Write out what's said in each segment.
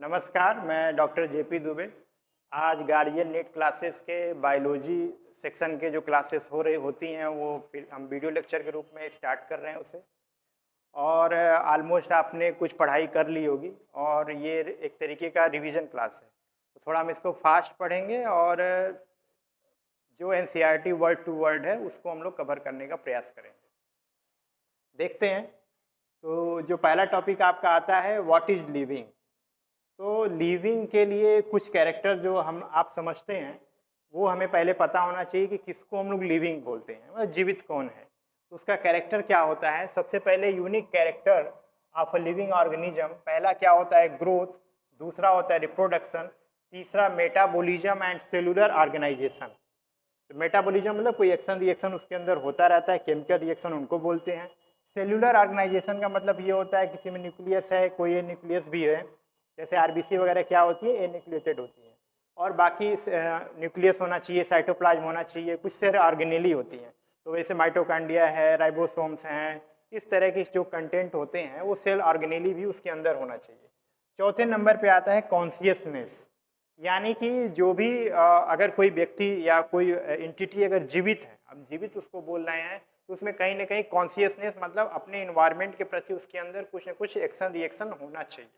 नमस्कार, मैं doctor JP Dubey. आज गार्जियन नेट क्लासेस के बायोलॉजी सेक्शन के जो क्लासेस होती हैं वो फिर हम वीडियो लेक्चर के रूप में स्टार्ट कर रहे हैं उसे। और ऑलमोस्ट आपने कुछ पढ़ाई कर ली होगी और ये एक तरीके का रिवीजन क्लास है। तो थोड़ा हम इसको फास्ट पढ़ेंगे और जो एनसीईआरटी वर्ड टू वर्ड है उसको हम लोग कवर करने का प्रयास करेंगे। देखते हैं। तो जो पहला टॉपिक आपका आता है, व्हाट इज लिविंग। तो लिविंग के लिए कुछ कैरेक्टर जो आप समझते हैं वो हमें पहले पता होना चाहिए कि किसको हम लोग लिविंग बोलते हैं, मतलब जीवित कौन है, तो उसका कैरेक्टर क्या होता है। सबसे पहले unique character of a living organism, पहला क्या होता है, ग्रोथ। दूसरा होता है रिप्रोडक्शन। तीसरा मेटाबॉलिज्म एंड सेलुलर ऑर्गेनाइजेशन। तो मेटाबॉलिज्म मतलब कोई एक्शन रिएक्शन उसके अंदर होता रहता है, केमिकल रिएक्शन उनको बोलते हैं। सेलुलर ऑर्गेनाइजेशन का मतलब ये होता है किसी में न्यूक्लियस है, कोई न्यूक्लियस भी है, जैसे आरबीसी वगैरह क्या होती है, एन्यूक्लिएटेड होती है, और बाकी न्यूक्लियस होना चाहिए, साइटोप्लाज्म होना चाहिए, कुछ सेल ऑर्गेनेली होती हैं। तो वैसे माइटोकॉन्ड्रिया है, राइबोसोम्स हैं, इस तरह के जो कंटेंट होते हैं वो सेल ऑर्गेनेली भी उसके अंदर होना चाहिए। चौथे नंबर पे आता है कॉन्शियसनेस, यानी कि जो भी अगर कोई व्यक्ति या कोई एंटिटी अगर जीवित है, अब जीवित उसको बोल रहे हैं, तो उसमें कहीं ना कहीं कॉन्शियसनेस मतलब अपने इन्वायरमेंट के प्रति उसके अंदर कुछ ना कुछ एक्शन रिएक्शन होना चाहिए।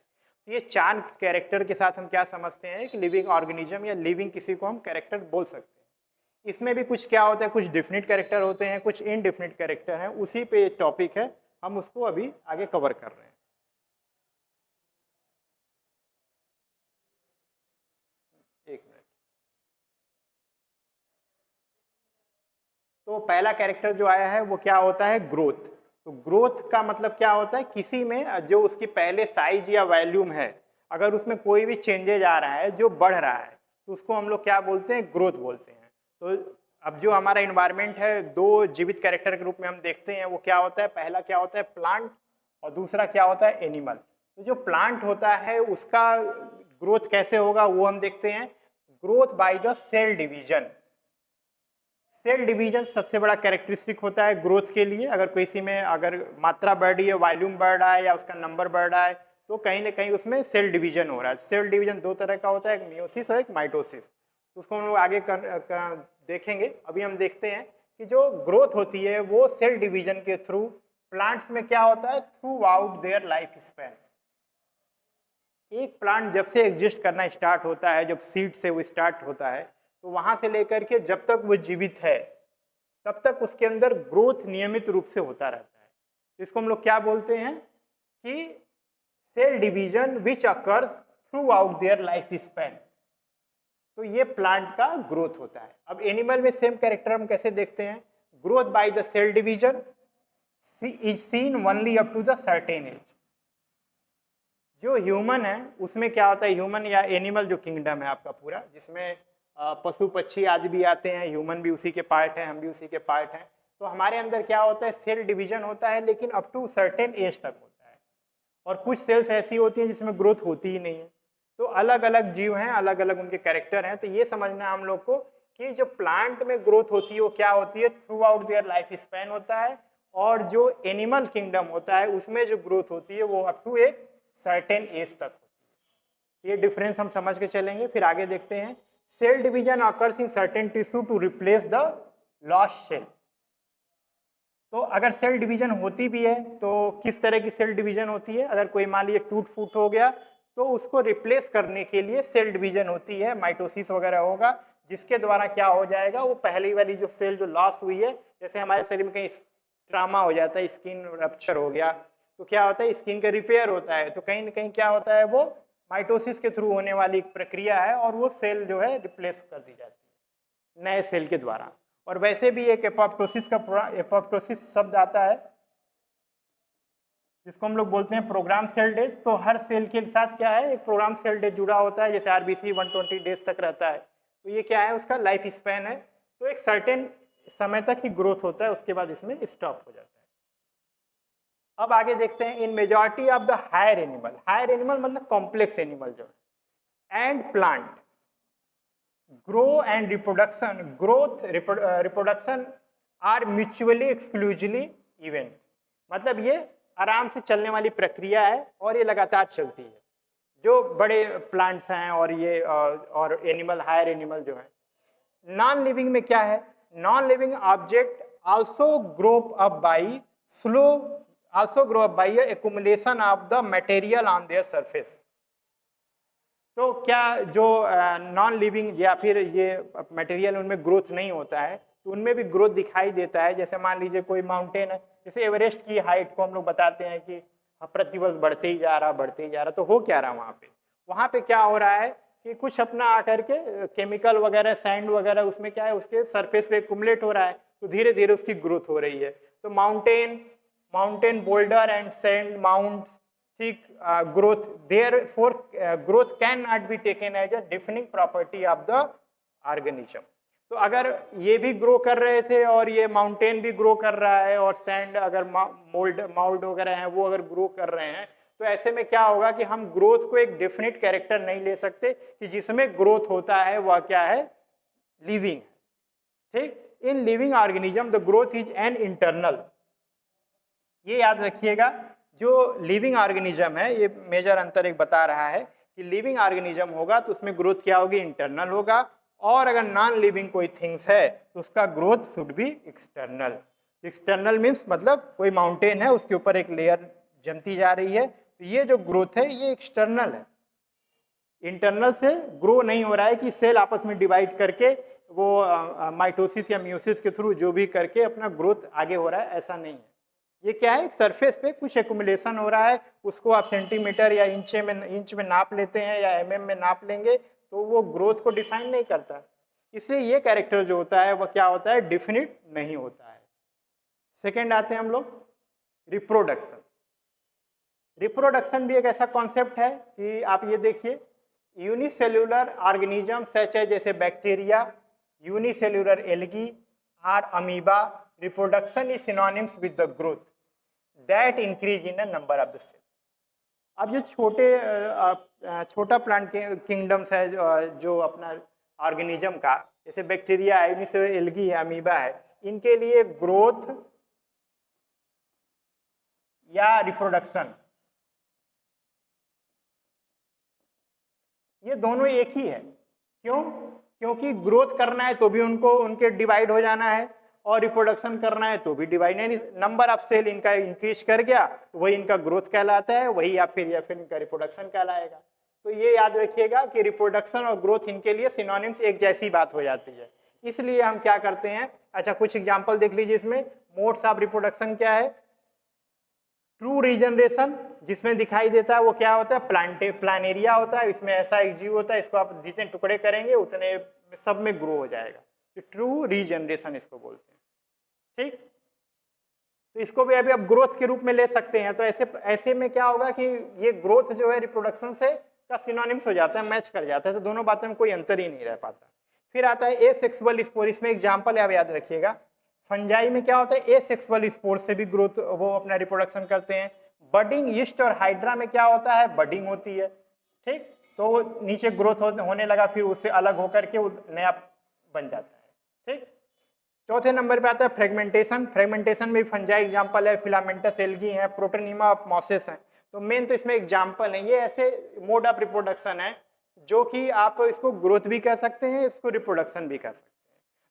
तो ये चार कैरेक्टर के साथ हम क्या समझते हैं कि लिविंग ऑर्गेनिज्म या लिविंग किसी को हम कैरेक्टर बोल सकते हैं। इसमें भी कुछ क्या होता है, कुछ डिफिनिट कैरेक्टर होते हैं, कुछ इनडिफिनिट कैरेक्टर हैं, उसी पे टॉपिक है, हम उसको अभी आगे कवर कर रहे हैं। एक मिनट। तो पहला कैरेक्टर जो आया है वो क्या होता है, ग्रोथ। तो ग्रोथ का मतलब क्या होता है, किसी में जो उसकी पहले साइज या वॉल्यूम है, अगर उसमें कोई भी चेंजेज आ रहा है जो बढ़ रहा है, तो उसको हम लोग क्या बोलते हैं, ग्रोथ बोलते हैं। तो अब जो हमारा इन्वायरमेंट है, दो जीवित कैरेक्टर के रूप में हम देखते हैं, वो क्या होता है, पहला क्या होता है प्लांट और दूसरा क्या होता है एनिमल। तो जो प्लांट होता है उसका ग्रोथ कैसे होगा वो हम देखते हैं, growth by the cell division. Cell division सबसे बड़ा कैरेक्टरिस्टिक होता है ग्रोथ के लिए। अगर किसी में अगर मात्रा बढ़ रही है, वॉल्यूम बढ़ रहा है या उसका नंबर बढ़ रहा है, तो कहीं ना कहीं उसमें सेल डिवीजन हो रहा है। सेल डिवीजन दो तरह का होता है, एक मियोसिस और एक माइटोसिस। तो उसको हम लोग आगे देखेंगे। अभी हम देखते हैं कि जो ग्रोथ होती है वो सेल डिवीजन के थ्रू प्लांट्स में क्या होता है, through out their life span. एक प्लांट जब से एग्जिस्ट करना स्टार्ट होता है, जब सीड से वो स्टार्ट होता है, तो वहां से लेकर के जब तक वो जीवित है तब तक उसके अंदर ग्रोथ नियमित रूप से होता रहता है। इसको हम लोग क्या बोलते हैं कि cell division which occurs throughout their life span. तो ये प्लांट का ग्रोथ होता है। अब एनिमल में सेम कैरेक्टर हम कैसे देखते हैं, growth by the cell division is seen only up to the certain age. जो ह्यूमन है उसमें क्या होता है, ह्यूमन या एनिमल जो किंगडम है आपका पूरा, जिसमें पशु पक्षी आदि भी आते हैं, ह्यूमन भी उसी के पार्ट हैं, हम भी उसी के पार्ट हैं। तो हमारे अंदर क्या होता है, सेल डिवीजन होता है, लेकिन अप टू सर्टेन एज तक होता है। और कुछ सेल्स ऐसी होती हैं जिसमें ग्रोथ होती ही नहीं है। तो अलग अलग जीव हैं, अलग अलग उनके कैरेक्टर हैं। तो ये समझना है हम लोग को कि जो प्लांट में ग्रोथ होती है वो क्या होती है, through out their life span होता है। और जो एनिमल किंगडम होता है उसमें जो ग्रोथ होती है वो अप टू एक सर्टेन एज तक होती है। ये डिफरेंस हम समझ के चलेंगे। फिर आगे देखते हैं, cell division occurs in certain tissue to replace the lost cell. तो अगर सेल डिवीजन होती भी है तो किस तरह की सेल डिवीजन होती है, अगर कोई मान लीजिए टूट फूट हो गया तो उसको रिप्लेस करने के लिए सेल डिवीजन होती है, माइटोसिस वगैरह होगा, जिसके द्वारा क्या हो जाएगा, वो पहली वाली जो सेल जो लॉस हुई है, जैसे हमारे शरीर में कहीं ट्रामा हो जाता है, स्किन रप्चर हो गया, तो क्या होता है, स्किन का रिपेयर होता है, तो कहीं ना कहीं क्या होता है, वो माइटोसिस के थ्रू होने वाली एक प्रक्रिया है और वो सेल जो है रिप्लेस कर दी जाती है नए सेल के द्वारा। और वैसे भी एक एपोप्टोसिस का एपोप्टोसिस शब्द आता है जिसको हम लोग बोलते हैं प्रोग्राम सेल डेज। तो हर सेल के साथ क्या है, एक प्रोग्राम सेल डेज जुड़ा होता है, जैसे आरबीसी 120 डेज तक रहता है। तो ये क्या है, उसका लाइफ स्पैन है। तो एक सर्टेन समय तक ही ग्रोथ होता है, उसके बाद इसमें स्टॉप हो जाता है। अब आगे देखते हैं, in majority of the higher animal, higher animal मतलब कॉम्प्लेक्स एनिमल जो है, and plant grow and reproduction, growth reproduction are mutually exclusively event. मतलब ये आराम से चलने वाली प्रक्रिया है और ये लगातार चलती है। जो बड़े प्लांट्स हैं और ये और एनिमल, हायर एनिमल जो है। नॉन लिविंग में क्या है, non living object also grow up by slow, also grow up by accumulation of the material on their surface. तो क्या जो नॉन लिविंग या फिर ये मटेरियल उनमें ग्रोथ नहीं होता है, तो उनमें भी ग्रोथ दिखाई देता है। जैसे मान लीजिए कोई माउंटेन है, जैसे एवरेस्ट की हाइट को हम लोग बताते हैं कि प्रतिवर्ष बढ़ते ही जा रहा, बढ़ते ही जा रहा, तो हो क्या रहा वहाँ पे क्या हो रहा है कि कुछ अपना आकर के केमिकल वगैरह, सैंड वगैरह, उसमें क्या है, उसके सरफेस पे एक्युमुलेट हो रहा है, तो धीरे धीरे उसकी ग्रोथ हो रही है। तो mountain boulder and sand mount ठीक growth, therefore growth cannot be taken as a defining property of the organism। तो अगर ये भी ग्रो कर रहे थे और ये माउंटेन भी ग्रो कर रहा है और सैंड अगर माउल्ड वगैरह हैं वो अगर ग्रो कर रहे हैं, तो ऐसे में क्या होगा कि हम ग्रोथ को एक डेफिनेट कैरेक्टर नहीं ले सकते कि जिसमें ग्रोथ होता है वह क्या है, लिविंग। ठीक, in living organism the growth is an internal. ये याद रखिएगा, जो लिविंग ऑर्गेनिज्म है, ये मेजर अंतर एक बता रहा है कि लिविंग ऑर्गेनिज्म होगा तो उसमें ग्रोथ क्या होगी, इंटरनल होगा, और अगर नॉन लिविंग कोई थिंग्स है तो उसका growth should be external. External means मतलब कोई माउंटेन है, उसके ऊपर एक लेयर जमती जा रही है, तो ये जो ग्रोथ है ये एक्सटर्नल है। इंटरनल से ग्रो नहीं हो रहा है कि सेल आपस में डिवाइड करके वो माइटोसिस या म्यूसिस के थ्रू जो भी करके अपना ग्रोथ आगे हो रहा है, ऐसा नहीं है। ये क्या है, सरफेस पे कुछ एक्युमुलेशन हो रहा है, उसको आप सेंटीमीटर या इंच में नाप लेते हैं या एमएम में नाप लेंगे, तो वो ग्रोथ को डिफाइन नहीं करता। इसलिए ये कैरेक्टर जो होता है वह क्या होता है, डिफिनिट नहीं होता है। सेकेंड आते हैं हम लोग रिप्रोडक्शन। रिप्रोडक्शन भी एक ऐसा कॉन्सेप्ट है कि आप ये देखिए, यूनिसेल्यूलर ऑर्गेनिज्म सच है जैसे बैक्टीरिया, यूनिसेल्यूलर एल्गी और amoeba, reproduction is synonyms with the growth that increase in the number of the cell. अब जो छोटा प्लांट के किंगडम्स है जो अपना ऑर्गेनिज्म का, जैसे बैक्टीरिया है, यूनिसेल्यूलर एल्गी है, अमीबा है, इनके लिए ग्रोथ या रिप्रोडक्शन ये दोनों एक ही है। क्यों? क्योंकि ग्रोथ करना है तो भी उनको उनके डिवाइड हो जाना है, और रिप्रोडक्शन करना है तो भी डिवाइड, यानी नंबर ऑफ सेल इनका इंक्रीज कर गया तो वही इनका ग्रोथ कहलाता है, वही या फिर इनका रिप्रोडक्शन कहलाएगा। तो ये याद रखिएगा कि रिप्रोडक्शन और ग्रोथ इनके लिए सिनोनिम्स एक जैसी बात हो जाती है। इसलिए हम क्या करते हैं, अच्छा कुछ एग्जाम्पल देख लीजिए इसमें। मोड्स ऑफ रिप्रोडक्शन क्या है, ट्रू रीजनरेशन जिसमें दिखाई देता है वो क्या होता है, प्लानेरिया होता है, इसमें ऐसा एक जीव होता है, इसको आप जितने टुकड़े करेंगे उतने सब में ग्रो हो जाएगा, तो ट्रू रीजनरेशन इसको बोलते हैं। ठीक, तो इसको भी अभी आप ग्रोथ के रूप में ले सकते हैं। तो ऐसे में क्या होगा कि ये ग्रोथ जो है रिप्रोडक्शन से का सिनोनिम्स हो जाता है, मैच कर जाता है, तो दोनों बातों में कोई अंतर ही नहीं रह पाता। फिर आता है एसेक्सुअल स्पोर, इसमें एग्जाम्पल आप याद रखिएगा। फंजाई में क्या होता है, एसेक्सुअल स्पोर से भी ग्रोथ वो अपना रिप्रोडक्शन करते हैं। बडिंग यीस्ट और हाइड्रा में क्या होता है, बडिंग होती है। ठीक, तो नीचे ग्रोथ होने लगा, फिर उससे अलग होकर के वो नया बन जाता है। ठीक, चौथे नंबर पे आता है फ्रेगमेंटेशन। फ्रेगमेंटेशन में फंजाई एग्जांपल है, फिलामेंटस एल्गी है, प्रोटोनीमा ऑफ मॉसेस है। तो मेन तो इसमें एग्जांपल है। ये ऐसे मोड ऑफ रिप्रोडक्शन है जो कि आप इसको ग्रोथ भी कह सकते हैं, इसको रिप्रोडक्शन भी कह सकते हैं।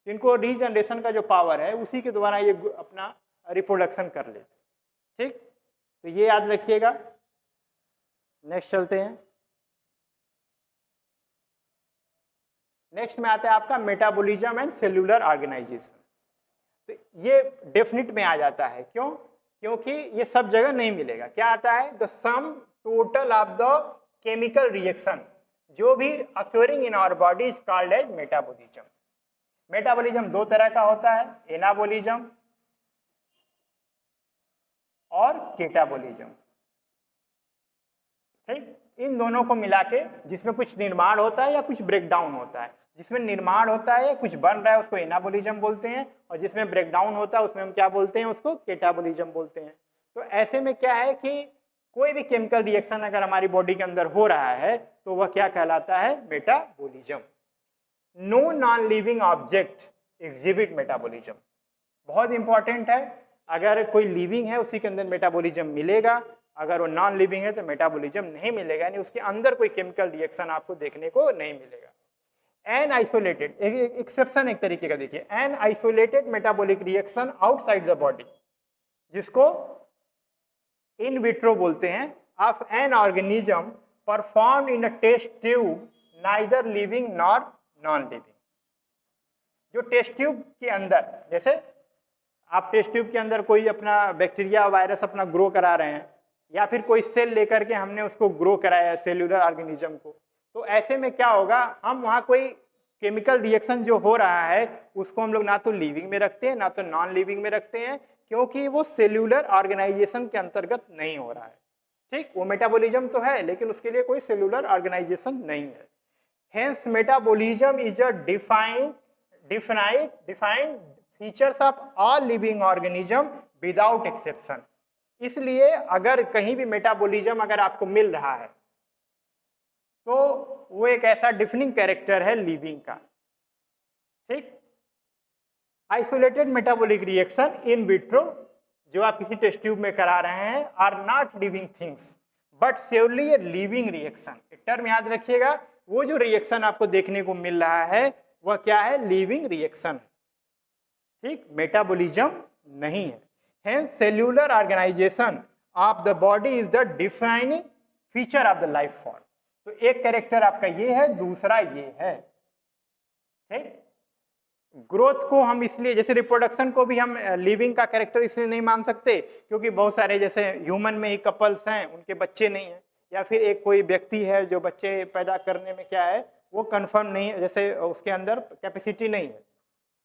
इनको रीजनरेशन का जो पावर है उसी के द्वारा ये अपना रिप्रोडक्शन कर लेते हैं। ठीक, तो ये याद रखिएगा। नेक्स्ट चलते हैं। नेक्स्ट में आता है आपका मेटाबॉलिज्म एंड सेल्यूलर ऑर्गेनाइजेशन। तो ये डेफिनिट में आ जाता है। क्यों? क्योंकि ये सब जगह नहीं मिलेगा। क्या आता है, the sum total of the chemical reaction जो भी occurring in our body is called as metabolism. Metabolism दो तरह का होता है, एनाबॉलिज्म और केटाबॉलिज्म। ठीक, इन दोनों को मिला के जिसमें कुछ निर्माण होता है या कुछ ब्रेकडाउन होता है। जिसमें निर्माण होता है, कुछ बन रहा है, उसको एनाबॉलिज्म बोलते हैं, और जिसमें ब्रेकडाउन होता है उसमें हम क्या बोलते हैं, उसको केटाबॉलिज्म बोलते हैं। तो ऐसे में क्या है कि कोई भी केमिकल रिएक्शन अगर हमारी बॉडी के अंदर हो रहा है तो वह क्या कहलाता है, metabolism. No non living object exhibit metabolism. बहुत इंपॉर्टेंट है, अगर कोई लिविंग है उसी के अंदर मेटाबॉलिज्म मिलेगा, अगर वो नॉन लिविंग है तो मेटाबॉलिज्म नहीं मिलेगा, यानी उसके अंदर कोई केमिकल रिएक्शन आपको देखने को नहीं मिलेगा। एन आइसोलेटेड, एक्सेप्शन एक तरीके का देखिए, an isolated metabolic reaction outside the body, जिसको इन विट्रो बोलते हैं, of an organism perform in a test tube neither living nor non living. जो टेस्ट ट्यूब के अंदर, जैसे आप टेस्ट ट्यूब के अंदर कोई अपना बैक्टीरिया वायरस अपना ग्रो करा रहे हैं, या फिर कोई सेल लेकर के हमने उसको ग्रो कराया है सेल्यूलर ऑर्गेनिज्म को, तो ऐसे में क्या होगा, हम वहाँ कोई केमिकल रिएक्शन जो हो रहा है उसको हम लोग ना तो लिविंग में रखते हैं ना तो नॉन लिविंग में रखते हैं, क्योंकि वो सेल्यूलर ऑर्गेनाइजेशन के अंतर्गत नहीं हो रहा है। ठीक, वो मेटाबॉलिज्म तो है लेकिन उसके लिए कोई सेल्यूलर ऑर्गेनाइजेशन नहीं है। Hence metabolism is a defined features of all living organism without exception. इसलिए अगर कहीं भी मेटाबॉलिज्म अगर आपको मिल रहा है तो वो एक ऐसा डिफाइनिंग कैरेक्टर है लिविंग का। ठीक, isolated metabolic reaction in vitro जो आप किसी टेस्ट ट्यूब में करा रहे हैं are not living things but surely a living reaction. एक टर्म याद रखिएगा, वो जो रिएक्शन आपको देखने को मिल रहा है वह क्या है, लिविंग रिएक्शन। ठीक, मेटाबॉलिज्म नहीं है। Hence cellular organisation of the body is the defining feature of the life form. तो एक कैरेक्टर आपका ये है, दूसरा ये है। ठीक, ग्रोथ को हम इसलिए, जैसे रिप्रोडक्शन को भी हम लिविंग का कैरेक्टर इसलिए नहीं मान सकते क्योंकि बहुत सारे जैसे ह्यूमन में ही कपल्स हैं उनके बच्चे नहीं हैं, या फिर एक कोई व्यक्ति है जो बच्चे पैदा करने में क्या है वो कंफर्म नहीं है, जैसे उसके अंदर कैपेसिटी नहीं है।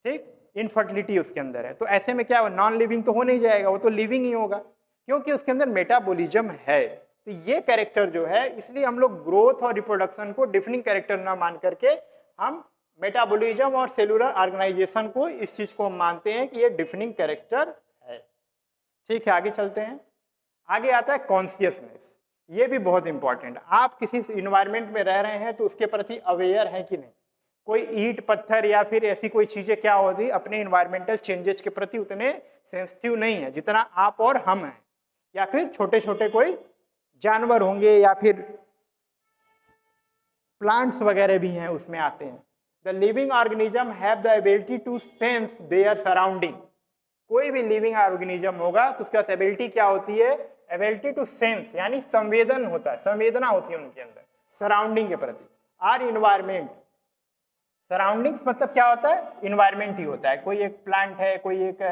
ठीक, इनफर्टिलिटी उसके अंदर है, तो ऐसे में क्या नॉन लिविंग तो हो नहीं जाएगा, वो तो लिविंग ही होगा क्योंकि उसके अंदर मेटाबॉलिज्म है। तो ये कैरेक्टर जो है, इसलिए हम लोग ग्रोथ और रिप्रोडक्शन को डिफरेंट कैरेक्टर ना मान करके हम मेटाबॉलिज्म और सेलुलर ऑर्गेनाइजेशन को, इस चीज को हम मानते हैं कि ये डिफरेंट कैरेक्टर है। ठीक है, आगे चलते हैं। आगे आता है कॉन्शियसनेस। ये भी बहुत इंपॉर्टेंट है। आप किसी इन्वायरमेंट में रह रहे हैं तो उसके प्रति अवेयर हैं कि नहीं। कोई ईंट पत्थर या फिर ऐसी कोई चीजें क्या होती अपने इन्वायरमेंटल चेंजेस के प्रति उतने सेंसिटिव नहीं है जितना आप और हम हैं, या फिर छोटे छोटे कोई जानवर होंगे या फिर प्लांट्स वगैरह भी हैं उसमें आते हैं। The living organism have the ability to sense their surrounding. कोई भी लिविंग ऑर्गेनिज्म होगा तो उसका एबिलिटी क्या होती है, एबिलिटी टू सेंस, यानी संवेदन होता है, संवेदना होती है उनके अंदर सराउंडिंग के प्रति। आर इन्वायरमेंट, सराउंडिंग्स मतलब क्या होता है, इन्वायरमेंट ही होता है। कोई एक प्लांट है, कोई एक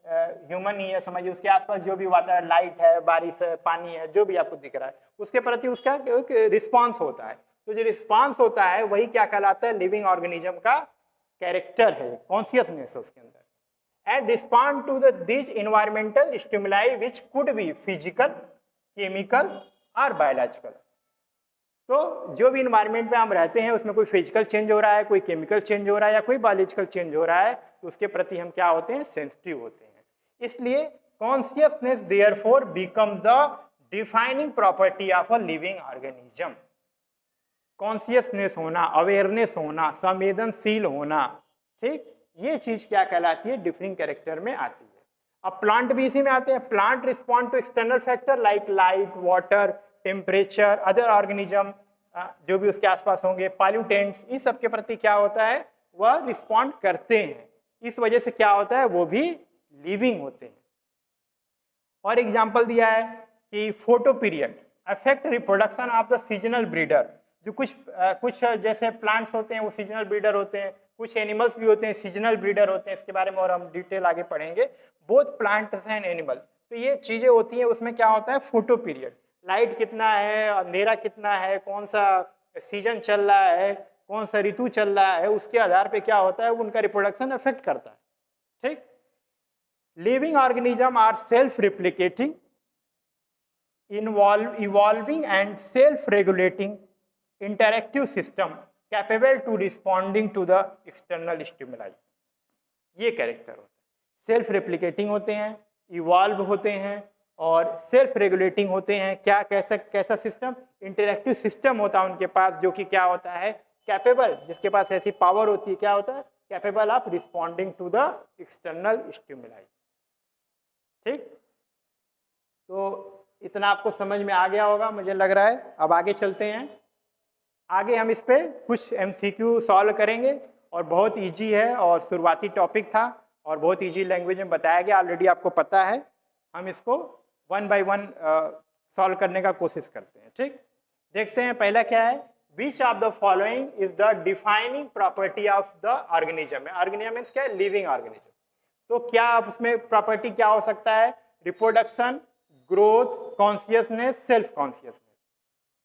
ह्यूमन ही है समझिए, उसके आसपास जो भी वातावरण, लाइट है, बारिश है, पानी है, जो भी आपको दिख रहा है उसके प्रति उसका एक रिस्पॉन्स होता है। तो जो रिस्पॉन्स होता है वही क्या कहलाता है, लिविंग ऑर्गेनिज्म का कैरेक्टर है, कॉन्शियसनेस है उसके अंदर। And respond to this environmental stimuli which could be physical, chemical और बायोलॉजिकल। तो जो भी इन्वायरमेंट में हम रहते हैं उसमें कोई फिजिकल चेंज हो रहा है, कोई केमिकल चेंज हो रहा है या कोई बायोलॉजिकल चेंज हो रहा है, तो उसके प्रति हम क्या होते हैं, सेंसिटिव होते हैं। इसलिए consciousness therefore become the defining property of a living organism. Consciousness होना, अवेयरनेस होना, संवेदनशील होना, ठीक, ये चीज क्या कहलाती है, डिफरेंट कैरेक्टर में आती है। अब प्लांट भी इसी में आते हैं। Plant respond to external factor like light, water, temperature, other organism जो भी उसके आसपास होंगे, पॉल्यूटेंट्स, इस सब के प्रति क्या होता है, वह रिस्पॉन्ड करते हैं। इस वजह से क्या होता है, वो भी लिविंग होते हैं। और एग्जाम्पल दिया है कि photo period affect reproduction of the seasonal breeder. जो कुछ जैसे प्लांट्स होते हैं वो सीजनल ब्रीडर होते हैं, कुछ एनिमल्स भी होते हैं सीजनल ब्रीडर होते हैं। इसके बारे में और हम डिटेल आगे पढ़ेंगे। बोथ प्लांट्स एंड एनिमल, तो ये चीजें होती हैं। उसमें क्या होता है, फोटो पीरियड, लाइट कितना है, अंधेरा कितना है, कौन सा सीजन चल रहा है, कौन सा ऋतु चल रहा है, उसके आधार पे क्या होता है, वो उनका रिप्रोडक्शन अफेक्ट करता है। ठीक, living organism are self replicating, evolving and self regulating interactive system capable to responding to the external stimuli. ये कैरेक्टर होते हैं। सेल्फ रेप्लिकेटिंग होते हैं, इवॉल्व होते हैं और सेल्फ रेगुलेटिंग होते हैं। क्या कैसा सिस्टम, इंटरैक्टिव सिस्टम होता है उनके पास, जो कि क्या होता है, कैपेबल, जिसके पास ऐसी पावर होती है, क्या होता है, capable of responding to the external stimuli. ठीक, तो इतना आपको समझ में आ गया होगा मुझे लग रहा है। अब आगे चलते हैं, आगे हम इस पे कुछ MCQ सॉल्व करेंगे और बहुत इजी है और शुरुआती टॉपिक था और बहुत इजी लैंग्वेज में बताया गया, ऑलरेडी आपको पता है। हम इसको 1 बाय 1 सॉल्व करने का कोशिश करते हैं। ठीक, देखते हैं पहला क्या है, which of the following is the defining property of the organism. Organism means क्या है, लिविंग ऑर्गेनिज्म। तो क्या आप उसमें प्रॉपर्टी क्या हो सकता है, reproduction, growth, consciousness, self consciousness.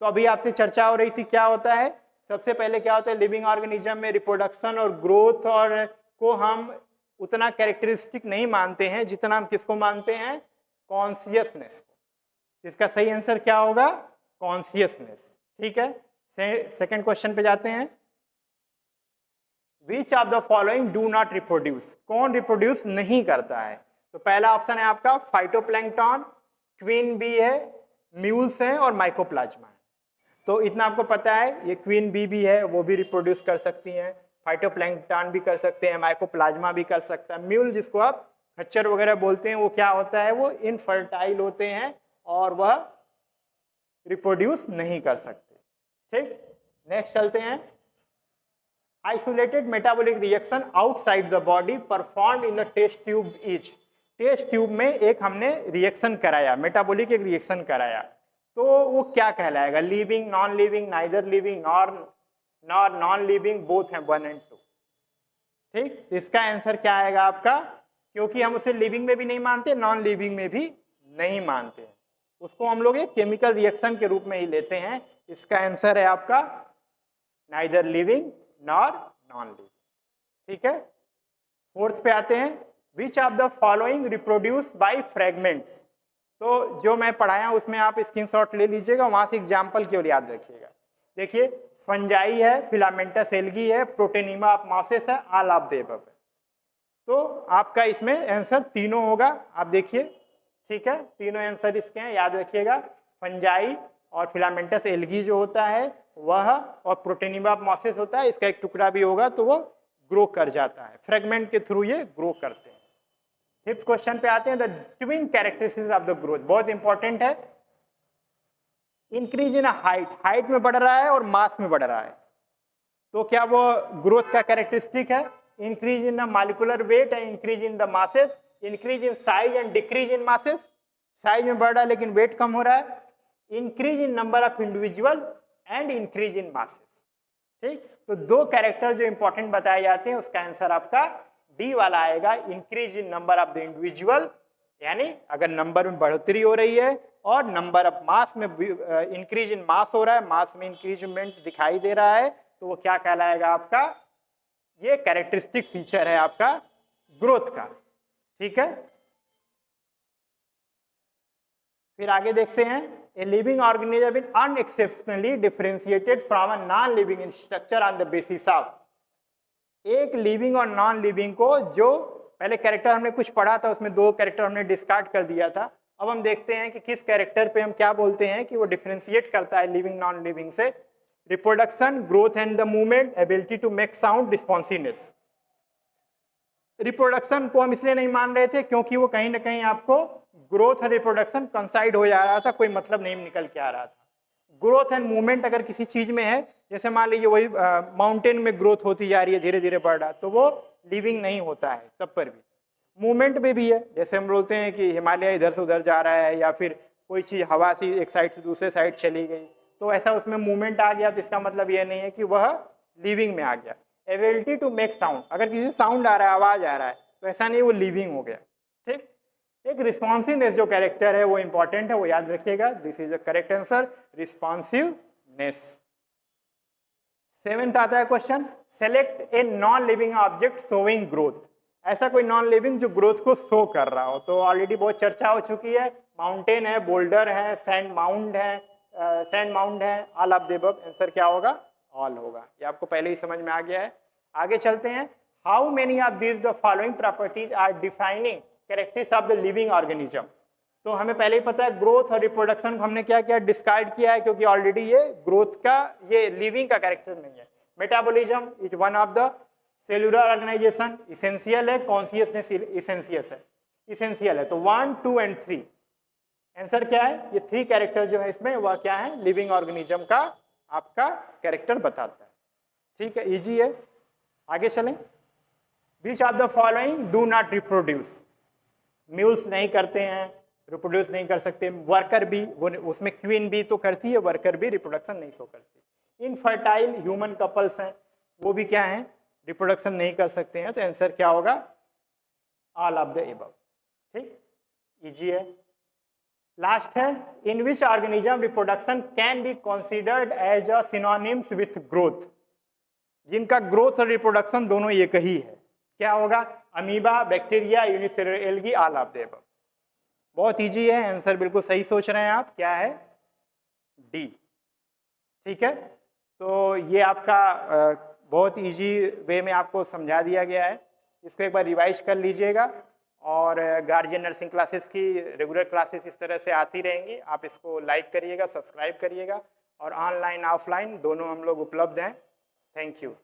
तो अभी आपसे चर्चा हो रही थी क्या होता है, सबसे पहले क्या होता है लिविंग ऑर्गेनिज्म में रिप्रोडक्शन और ग्रोथ और को हम उतना कैरेक्टरिस्टिक नहीं मानते हैं जितना हम किसको मानते हैं, कॉन्शियसनेस को। इसका सही आंसर क्या होगा, कॉन्शियसनेस। ठीक है, सेकंड क्वेश्चन पे जाते हैं, which of the following do not reproduce, कौन रिप्रोड्यूस नहीं करता है। तो पहला ऑप्शन है आपका फाइटोप्लैंक्टन, क्वीन बी है, म्यूल्स हैं और माइकोप्लाज्मा है। तो इतना आपको पता है, ये क्वीन बी भी है, वो भी रिप्रोड्यूस कर सकती हैं, फाइटोप्लैंक्टन भी कर सकते हैं, माइकोप्लाज्मा भी कर सकता है। म्यूल जिसको आप खच्चर वगैरह बोलते हैं, वो क्या होता है, वो इनफर्टाइल होते हैं और वह रिप्रोड्यूस नहीं कर सकते। ठीक, नेक्स्ट चलते हैं, isolated metabolic reaction outside the body perform in the test tube is. Test tube में एक हमने रिएक्शन कराया, मेटाबॉलिक एक रिएक्शन कराया, तो वो क्या कहलाएगा, living, non living, neither living, nor non living, both हैं 1 और 2। ठीक, इसका आंसर क्या आएगा आपका, क्योंकि हम उसे लिविंग में भी नहीं मानते, नॉन लिविंग में भी नहीं मानते हैं, उसको हम लोग एक केमिकल रिएक्शन के रूप में ही लेते हैं। इसका आंसर है आपका neither living nor non living. ठीक है, फोर्थ पे आते हैं, which of the following reproduce by fragments. तो जो मैं पढ़ाया उसमें आप स्क्रीनशॉट ले लीजिएगा, वहां से एग्जाम्पल केवल याद रखिएगा। देखिए, फंजाई है, फिलामेंटस एल्गी है, प्रोटेनिमा ऑफ मॉसेस है, ऑल ऑफ द अबव है। तो आपका इसमें आंसर तीनों होगा, आप देखिए। ठीक है, तीनों आंसर इसके हैं, याद रखिएगा। फंजाई और फिलामेंटस एल्गी जो होता है वह, और प्रोटेनिमा ऑफ मॉसेस होता है, इसका एक टुकड़ा भी होगा तो वो ग्रो कर जाता है, फ्रेगमेंट के थ्रू ये ग्रो करते हैं। फिफ्थ क्वेश्चन पे आते हैं, the twin characteristics of the growth, बहुत इंपॉर्टेंट है। इंक्रीज इन हाइट, हाइट में बढ़ रहा है और मास में बढ़ रहा है, तो क्या वो ग्रोथ का कैरेक्टरिस्टिक है। Increase in the molecular weight and increase in the masses, increase in size and decrease in masses, size में बढ़ रहा है लेकिन वेट कम हो रहा है। Increase in number of individual and increase in masses. ठीक, तो दो कैरेक्टर जो इंपॉर्टेंट बताए जाते हैं, उसका आंसर आपका डी वाला आएगा, increase in number of the individual, यानी अगर नंबर में बढ़ोतरी हो रही है, और नंबर ऑफ मास में इंक्रीज इन मास हो रहा है, मास में इंक्रीजमेंट दिखाई दे रहा है, तो वो क्या कहलाएगा आपका, ये कैरेक्टरिस्टिक फीचर है आपका ग्रोथ का। ठीक है, फिर आगे देखते हैं, a living organism is unexceptionally differentiated from a non living in structure on the basis of. एक लिविंग और नॉन लिविंग को, जो पहले कैरेक्टर हमने कुछ पढ़ा था उसमें दो कैरेक्टर हमने डिस्कार्ड कर दिया था, अब हम देखते हैं कि किस कैरेक्टर पे हम क्या बोलते हैं कि वो डिफरेंशिएट करता है लिविंग नॉन लिविंग से। Reproduction, growth and the movement, ability to make sound, responsiveness. Reproduction को हम इसलिए नहीं मान रहे थे क्योंकि वो कहीं ना कहीं आपको ग्रोथ और रिप्रोडक्शन कंसाइड हो जा रहा था, कोई मतलब नहीं निकल के आ रहा था। ग्रोथ एंड मूवमेंट अगर किसी चीज में है, जैसे मान लीजिए वही माउंटेन में ग्रोथ होती जा रही है, धीरे धीरे बढ़ रहा, तो वो लिविंग नहीं होता है तब पर भी। मूवमेंट में भी है, जैसे हम बोलते हैं कि हिमालय इधर से उधर जा रहा है, या फिर कोई चीज हवा से एक साइड से दूसरे साइड चली गई, तो ऐसा उसमें मूवमेंट आ गया, तो इसका मतलब ये नहीं है कि वह लिविंग में आ गया। एबिलिटी टू मेक साउंड, अगर किसी साउंड आ रहा है, आवाज आ रहा है, तो ऐसा नहीं वो लिविंग हो गया। ठीक, एक रिस्पॉन्सिवनेस जो कैरेक्टर है वो इंपॉर्टेंट है, वो याद रखिएगा, this is the correct answer, responsiveness. Seventh आता है question, select a non living object showing growth. ऐसा कोई नॉन लिविंग जो ग्रोथ को शो कर रहा हो, तो ऑलरेडी बहुत चर्चा हो चुकी है, माउंटेन है, बोल्डर है, सैंड माउंड है, all of the above. Answer क्या होगा, ऑल होगा, ये आपको पहले ही समझ में आ गया है। आगे चलते हैं, how many of this the following properties are defining characteristics of the living organism. तो हमें पहले ही पता है ग्रोथ और रिप्रोडक्शन को हमने क्या किया, डिस्कार्ड किया है, क्योंकि ऑलरेडी ये ग्रोथ का, ये लिविंग का कैरेक्टर नहीं है। Metabolism is one of the cellular organisation, essential है, कॉन्शियसनेस इसेंशियल है, तो 1, 2 एंड 3 आंसर क्या है? ये 3 कैरेक्टर जो है इसमें वह क्या है? लिविंग ऑर्गेनिज्म का आपका कैरेक्टर बताता है। ठीक है, इजी है। आगे चलें। Which of the following do not reproduce? Mules नहीं करते हैं, रिप्रोड्यूस नहीं कर सकते। वर्कर भी, वो उसमें क्वीन भी तो करती है, वर्कर भी रिप्रोडक्शन नहीं सो करती। इनफर्टाइल ह्यूमन कपल्स हैं, वो भी क्या है? रिप्रोडक्शन नहीं कर सकते हैं। तो आंसर क्या होगा? All of the above. ठीक, इजी है। लास्ट है, in which organism reproduction can be considered as a synonyms with growth? जिनका ग्रोथ और रिप्रोडक्शन दोनों एक ही है, क्या होगा? Amoeba, bacteria, unicellular algae, all of the above. बहुत इजी है, आंसर बिल्कुल सही सोच रहे हैं आप, क्या है? डी। ठीक है, तो ये आपका बहुत इजी वे में आपको समझा दिया गया है। इसको एक बार रिवाइज कर लीजिएगा। और गार्जियन नर्सिंग क्लासेस की रेगुलर क्लासेस इस तरह से आती रहेंगी। आप इसको लाइक करिएगा, सब्सक्राइब करिएगा। और ऑनलाइन ऑफलाइन दोनों हम लोग उपलब्ध हैं। Thank you.